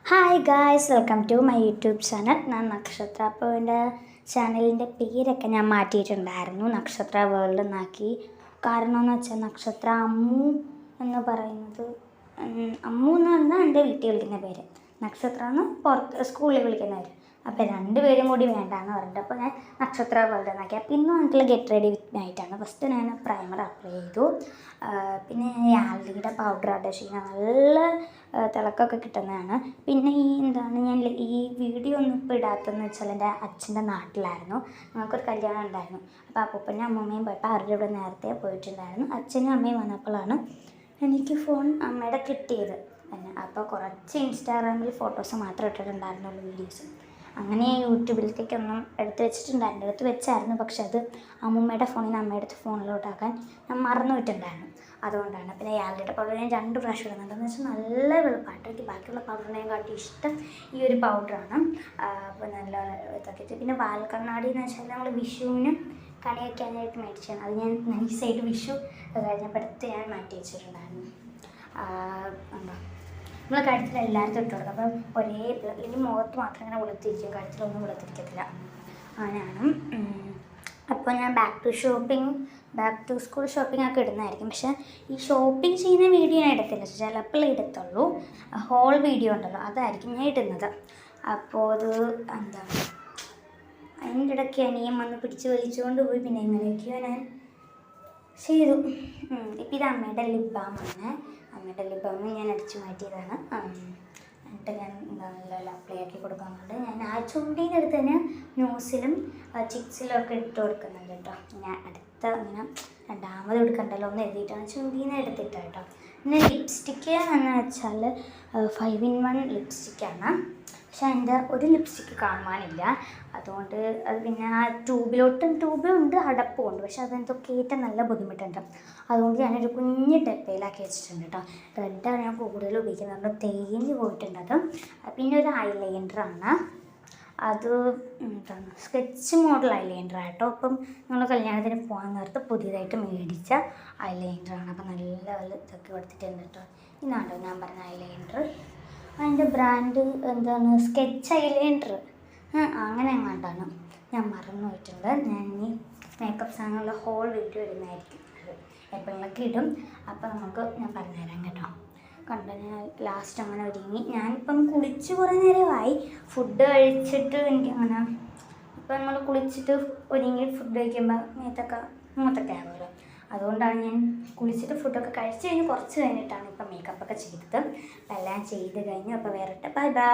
Hi guys, welcome to my YouTube channel. ഞാൻ നക്ഷത്ര. അപ്പോൾ എൻ്റെ ചാനലിൻ്റെ പേരൊക്കെ ഞാൻ മാറ്റിയിട്ടുണ്ടായിരുന്നു, നക്ഷത്ര വേൾഡ് എന്നാക്കി. കാരണം എന്ന് വെച്ചാൽ നക്ഷത്ര അമ്മു എന്ന് പറയുന്നത്, അമ്മു എന്ന് പറഞ്ഞാൽ എൻ്റെ വീട്ടിൽ വിളിക്കുന്ന പേര്, നക്ഷത്ര എന്ന് പുറത്ത് സ്കൂളിൽ വിളിക്കുന്ന പേര്. അപ്പോൾ രണ്ടുപേരും കൂടി വേണ്ടാന്ന് പറഞ്ഞിട്ട് അപ്പോൾ ഞാൻ നക്ഷത്ര വേൾഡ് എന്നാക്കി. അപ്പോൾ ഇന്ന് വന്നിട്ടുള്ള ഗെറ്റ് റെഡി വിത്ത് നൈറ്റാണ്. ഫസ്റ്റ് ഞാൻ പ്രൈമർ അപ്ലൈ ചെയ്തു. പിന്നെ ഞാൻ യാൽഡിയുടെ പൗഡർ ആഡ് ചെയ്യുന്ന നല്ല തിളക്കമൊക്കെ കിട്ടുന്നതാണ്. പിന്നെ ഞാൻ ഈ വീഡിയോ ഒന്നും ഇപ്പോൾ ഇടാത്തതെന്ന് വെച്ചാൽ എൻ്റെ അച്ഛൻ്റെ നാട്ടിലായിരുന്നു. ഞങ്ങൾക്കൊരു കല്യാണം ഉണ്ടായിരുന്നു. അപ്പോൾ അപ്പൂപ്പനും അമ്മൂമ്മയും പോയപ്പോൾ അവരുടെ ഇവിടെ നേരത്തെ പോയിട്ടുണ്ടായിരുന്നു. അച്ഛനും അമ്മയും വന്നപ്പോഴാണ് എനിക്ക് ഫോൺ അമ്മയുടെ കിട്ടിയത് തന്നെ. അപ്പോൾ കുറച്ച് ഇൻസ്റ്റാഗ്രാമിൽ ഫോട്ടോസ് മാത്രം ഇട്ടിട്ടുണ്ടായിരുന്നുള്ളൂ, വീഡിയോസ്. അങ്ങനെ യൂട്യൂബിലേക്കൊന്നും എടുത്ത് വെച്ചിട്ടുണ്ടായിരുന്നു, എടുത്ത് വെച്ചായിരുന്നു. പക്ഷെ അത് അമ്മൂമ്മയുടെ ഫോണിൽ നിന്ന് അമ്മയുടെ ഫോണിലോട്ടാക്കാൻ ഞാൻ മറന്നു പോയിട്ടുണ്ടായിരുന്നു. അതുകൊണ്ടാണ്. പിന്നെ യാൽഡിയുടെ പൗഡർ ഞാൻ 2 പ്രാവശ്യം ഇടുന്നുണ്ട്. എന്ന് വെച്ചാൽ നല്ല വെളുപ്പായിട്ട് എനിക്ക് ബാക്കിയുള്ള പൗഡറിനെയും കാട്ടി ഇഷ്ടം ഈ ഒരു പൗഡറാണ്. അപ്പോൾ നല്ല ഇതൊക്കെ. പിന്നെ വാൽക്കണ്ണാടി എന്ന് വെച്ചാൽ നമ്മൾ വിഷുവിന് കണി വയ്ക്കാനായിട്ട് മേടിച്ചാണ്. അത് ഞാൻ നൈസായിട്ട് വിഷു കഴിഞ്ഞപ്പോഴത്തെ ഞാൻ മാറ്റി വെച്ചിട്ടുണ്ടായിരുന്നു. എന്താ നമ്മൾ കഴുത്തിൽ എല്ലായിടത്തും ഇട്ട് കൊടുക്കും. അപ്പം ഒരേ അല്ലെങ്കിൽ മുഖത്ത് മാത്രം ഇങ്ങനെ വെളുത്തിരിക്കും, കഴുത്തിലൊന്നും വെളുത്തിരിക്കത്തില്ല. അങ്ങനെയാണ്. അപ്പോൾ ഞാൻ ബാക്ക് ടു സ്കൂൾ ഷോപ്പിംഗ് ഒക്കെ ഇടുന്നതായിരിക്കും. പക്ഷേ ഈ ഷോപ്പിംഗ് ചെയ്യുന്ന വീഡിയോ ഞാൻ എടുത്തില്ല, ചിലപ്പോൾ ഇടത്തുള്ളൂ. ഹോൾ വീഡിയോ ഉണ്ടല്ലോ, അതായിരിക്കും ഞാൻ ഇടുന്നത്. അപ്പോൾ അത് എന്താണ്, അതിൻ്റെ ഇടയ്ക്ക് അനിയൻ വന്ന് പിടിച്ച് വലിച്ചുകൊണ്ട് പോയി. പിന്നെ എങ്ങനെയൊക്കെയോ ഞാൻ ചെയ്തു. ഇപ്പം ഇത് അമ്മയുടെ ലിപ് ബാമാണ്. അമ്മയുടെ ലിപ് ബാം ഞാൻ അടിച്ചു മാറ്റിയതാണ്. എന്നിട്ട് ഞാൻ നല്ല അപ്ലൈ ആക്കി കൊടുക്കാറുണ്ട്. ഞാൻ ആ ചുണ്ടീൻ്റെ അടുത്ത് തന്നെ ന്യൂസിലും ചിക്സിലും ഒക്കെ ഇട്ട് കൊടുക്കുന്നുണ്ട് കേട്ടോ. ഞാൻ ഇങ്ങനെ രണ്ടാമത് എടുക്കണ്ടല്ലോ എന്ന് എഴുതിയിട്ടാണ് ചുണ്ടീന്ന് എടുത്തിട്ട് കേട്ടോ. പിന്നെ ലിപ്സ്റ്റിക്ക് എന്ന് വെച്ചാൽ 5-in-1 ലിപ്സ്റ്റിക്കാണ്. പക്ഷെ അതിൻ്റെ ഒരു ലിപ്സ്റ്റിക്ക് കാണുവാനില്ല. അതുകൊണ്ട് അത് പിന്നെ ആ ട്യൂബിലുണ്ട്, അടപ്പുമുണ്ട്. പക്ഷെ അതെന്തോ കയറ്റാൻ നല്ല ബുദ്ധിമുട്ടുണ്ട്. അതുകൊണ്ട് ഞാനൊരു കുഞ്ഞ് ഡപ്പയിലാക്കി വെച്ചിട്ടുണ്ട് കേട്ടോ. റെഡാണ് ഞാൻ കൂടുതൽ ഉപയോഗിക്കുന്നത്, തേഞ്ഞ് പോയിട്ടുണ്ട് അത്. പിന്നെ ഒരു ഐലൈനറാണ്. അത് എന്താണ്, സ്കെച്ച് മോഡൽ ഐലൈനർ കേട്ടോ. അപ്പം നമ്മൾ കല്യാണത്തിന് പോകാൻ നേരത്ത് പുതിയതായിട്ട് മേടിച്ച ഐലൈനറാണ്. അപ്പം നല്ല ഇതൊക്കെ കൊടുത്തിട്ടുണ്ട് കേട്ടോ. ഇതാണോ ഞാൻ പറഞ്ഞ ഐലൈനർ. അതിൻ്റെ ബ്രാൻഡ് എന്താണ്, സ്കെച്ച് ഐലൈനർ അങ്ങനെ എങ്ങാണ്ടാണ്. ഞാൻ മറന്നു പോയിട്ടുണ്ട്. ഞാൻ ഈ മേക്കപ്പ് സാധനങ്ങളുടെ ഹോൾ വീഡിയോ ഇടുന്നതായിരിക്കും. അത് എപ്പോഴൊക്കെ ഇടും. അപ്പോൾ ഞാൻ പറഞ്ഞുതരാം കേട്ടോ. കണ്ടോ, ഞാൻ ലാസ്റ്റ് അങ്ങനെ ഒരുങ്ങി. ഞാനിപ്പം കുളിച്ച് കുറേ നേരമായി. ഫുഡ് കഴിച്ചിട്ട് എനിക്കങ്ങനെ, ഇപ്പം നമ്മൾ കുളിച്ചിട്ട് ഒരുങ്ങി ഫുഡ് കഴിക്കുമ്പോൾ മൂത്തൊക്കെ ആകുമല്ലോ. അതുകൊണ്ടാണ് ഞാൻ കുളിച്ചിട്ട് ഫുഡൊക്കെ കഴിച്ച് കഴിഞ്ഞ് കുറച്ച് കഴിഞ്ഞിട്ടാണ് ഇപ്പം മേക്കപ്പൊക്കെ ചെയ്തത്. അപ്പം എല്ലാം ചെയ്ത് കഴിഞ്ഞു. അപ്പോൾ വേറെ ബൈ ബൈ.